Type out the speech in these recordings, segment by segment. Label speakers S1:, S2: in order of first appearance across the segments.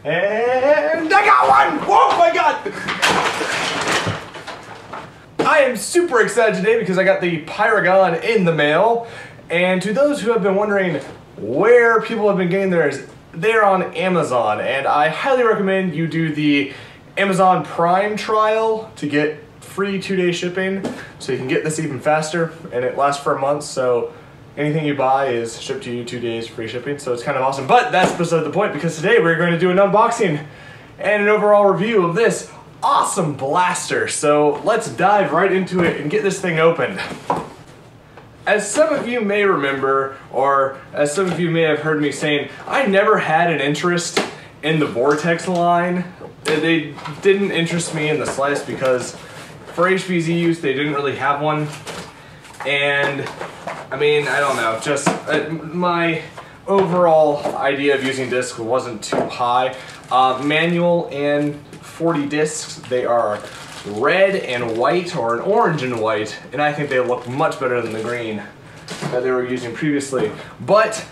S1: And I got one! Whoa, my God! I am super excited today because I got the Pyragon in the mail. And to those who have been wondering where people have been getting theirs, they're on Amazon. And I highly recommend you do the Amazon Prime trial to get free 2-day shipping, so you can get this even faster, and it lasts for a month, so anything you buy is shipped to you 2 days free shipping, so it's kind of awesome. But that's beside the point, because today we're going to do an unboxing and an overall review of this awesome blaster. So let's dive right into it and get this thing opened. As some of you may remember, or as some of you may have heard me saying, I never had an interest in the Vortex line. They didn't interest me in the slightest because for HBZ use, they didn't really have one. And I mean, I don't know, just my overall idea of using discs wasn't too high. Manual and 40 discs, they are red and white, or an orange and white, and I think they look much better than the green that they were using previously. But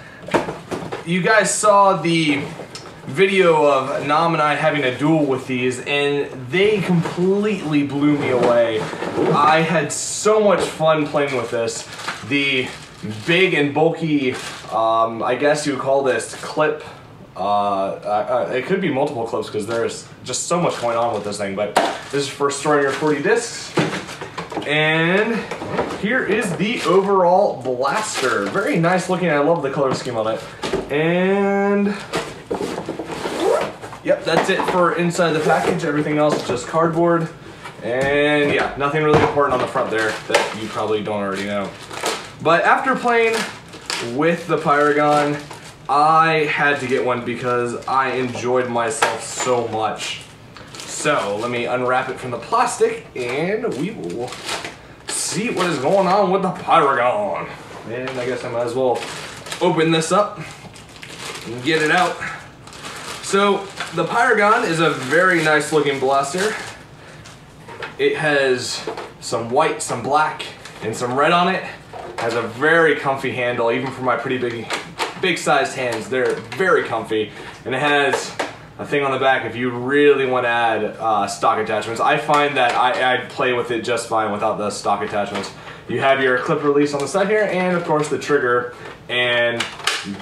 S1: you guys saw the video of Nam and I having a duel with these, and they completely blew me away. I had so much fun playing with this. The big and bulky, I guess you would call this clip. It could be multiple clips because there's just so much going on with this thing, but this is for storing your 40 discs. And here is the overall blaster. Very nice looking. I love the color scheme on it. And yep, that's it for inside the package. Everything else is just cardboard. And yeah, nothing really important on the front there that you probably don't already know. But after playing with the Pyragon, I had to get one because I enjoyed myself so much. So let me unwrap it from the plastic and we will see what is going on with the Pyragon. And I guess I might as well open this up and get it out. So the Pyragon is a very nice looking blaster. It has some white, some black, and some red on it. Has a very comfy handle, even for my pretty big sized hands. They're very comfy. And it has a thing on the back if you really want to add stock attachments. I find that I play with it just fine without the stock attachments. You have your clip release on the side here, and of course the trigger and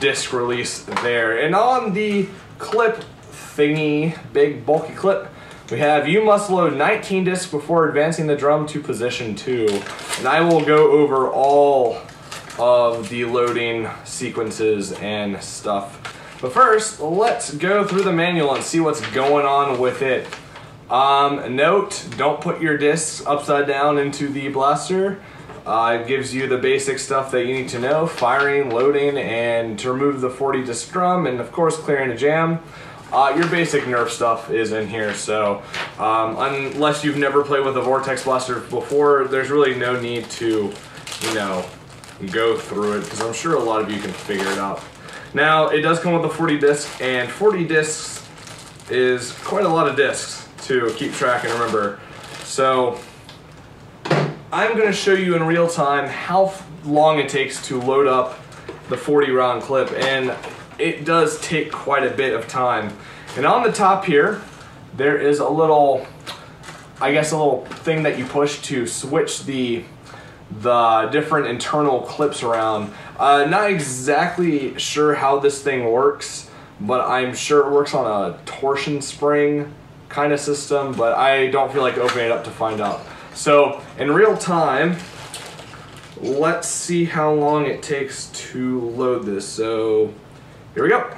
S1: disc release there. And on the clip thingy, big bulky clip, we have you must load 19 discs before advancing the drum to position 2. And I will go over all of the loading sequences and stuff. But first, let's go through the manual and see what's going on with it. Note, don't put your discs upside down into the blaster. It gives you the basic stuff that you need to know: firing, loading, and to remove the 40 disc drum, and of course clearing a jam. Your basic Nerf stuff is in here, so unless you've never played with a Vortex blaster before, there's really no need to, you know, go through it, because I'm sure a lot of you can figure it out. Now, it does come with a 40 disc, and 40 discs is quite a lot of discs to keep track and remember. So I'm going to show you in real time how long it takes to load up the 40 round clip, and it does take quite a bit of time. And on the top here, there is a little, I guess a little thing that you push to switch the different internal clips around. Not exactly sure how this thing works, but I'm sure it works on a torsion spring kind of system, but I don't feel like opening it up to find out. So in real time, let's see how long it takes to load this. So here we go.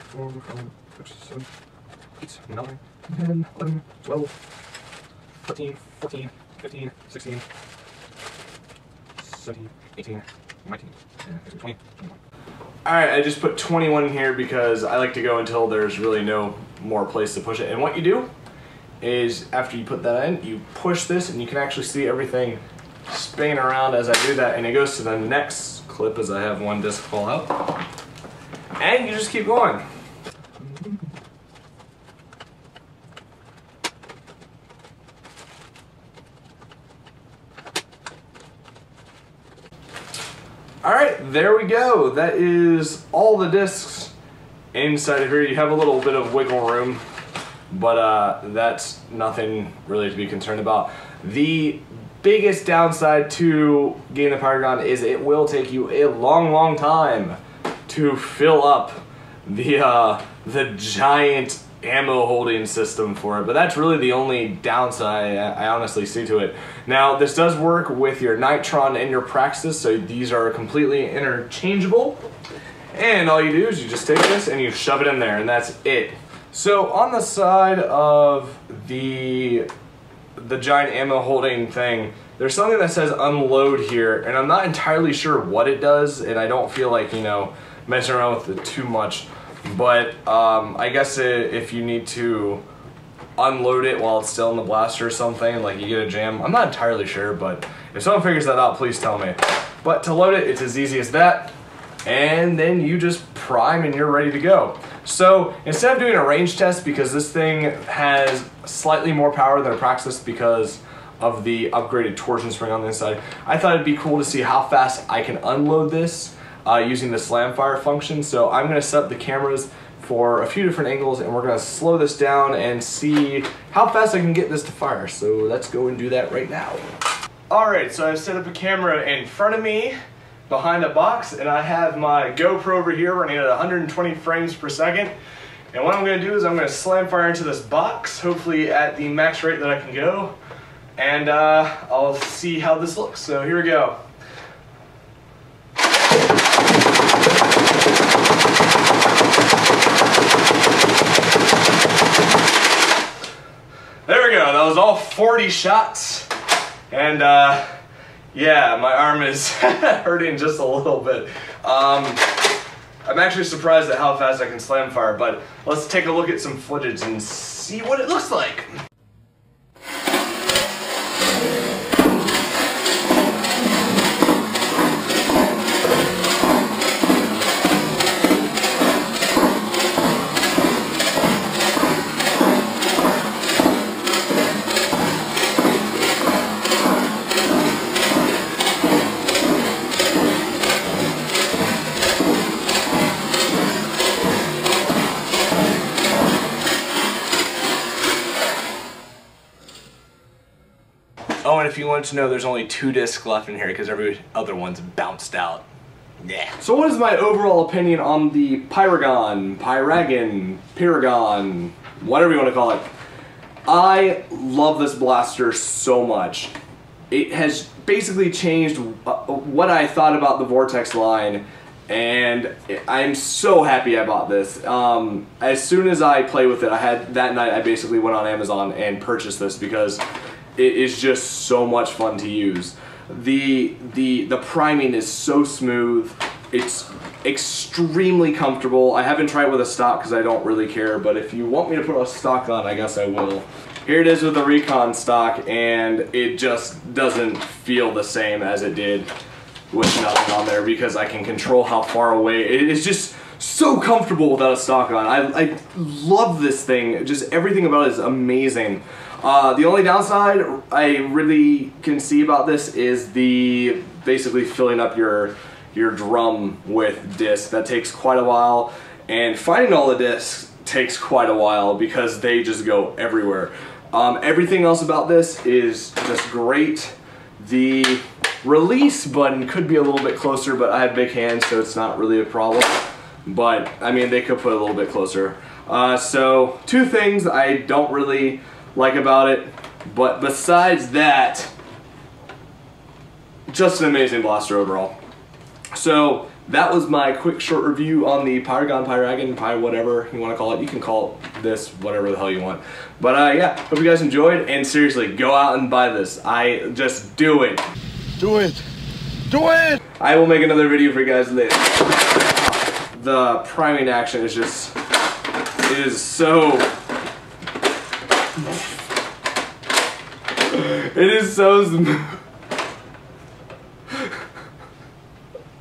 S1: 4, 5, 6, 7, 8, 9, 10, 11, 12, 13, 14, 15, 16, 17, 18, 19, 20, 21. Alright, I just put 21 in here because I like to go until there's really no more place to push it. And what you do is, after you put that in, you push this and you can actually see everything spinning around as I do that, and it goes to the next clip as I have one disc fall out. And you just keep going. Alright, there we go. That is all the discs inside of here you have a little bit of wiggle room, but that's nothing really to be concerned about. The biggest downside to getting the Pyragon is it will take you a long time to fill up the giant ammo holding system for it, but that's really the only downside I honestly see to it. Now, this does work with your Nitron and your Praxis, so these are completely interchangeable, and all you do is you just take this and you shove it in there, and that's it. So on the side of the giant ammo holding thing, there's something that says unload here, and I'm not entirely sure what it does, and I don't feel like, you know, messing around with it too much. But I guess if you need to unload it while it's still in the blaster or something, like you get a jam, I'm not entirely sure, but if someone figures that out, please tell me. But to load it, it's as easy as that, and then you just prime and you're ready to go. So instead of doing a range test, because this thing has slightly more power than a Praxis because of the upgraded torsion spring on the inside, I thought it'd be cool to see how fast I can unload this using the Slamfire function. So I'm going to set up the cameras for a few different angles, and we're going to slow this down and see how fast I can get this to fire. So let's go and do that right now. Alright, so I've set up a camera in front of me behind a box, and I have my GoPro over here running at 120 frames per second. And what I'm going to do is I'm going to slam fire into this box, hopefully at the max rate that I can go, and I'll see how this looks. So here we go. There we go, that was all 40 shots, and yeah, my arm is hurting just a little bit. I'm actually surprised at how fast I can slam fire, but let's take a look at some footage and see what it looks like. Oh, and if you wanted to know, there's only 2 discs left in here because every other one's bounced out. Yeah. So what is my overall opinion on the Pyragon, whatever you want to call it? I love this blaster so much. It has basically changed what I thought about the Vortex line, and I'm so happy I bought this. As soon as I play with it, that night I basically went on Amazon and purchased this because it is just so much fun to use. The priming is so smooth. It's extremely comfortable. I haven't tried it with a stock because I don't really care, but if you want me to put a stock on, I guess I will. Here it is with the Recon stock, and it just doesn't feel the same as it did with nothing on there because I can control how far away. It is just so comfortable without a stock on. I love this thing. Just everything about it is amazing. The only downside I really can see about this is the basically filling up your drum with discs. That takes quite a while, and finding all the discs takes quite a while because they just go everywhere. Everything else about this is just great. The release button could be a little bit closer, but I have big hands, so it's not really a problem. But I mean, they could put it a little bit closer. So 2 things I don't really like about it, but besides that, just an amazing blaster overall. So that was my quick short review on the Pyragon, whatever you want to call it. You can call this whatever the hell you want. But yeah, hope you guys enjoyed, and seriously, go out and buy this. Just do it.
S2: Do it. Do it!
S1: I will make another video for you guys later. The priming action is just, it is so, it is so smooth.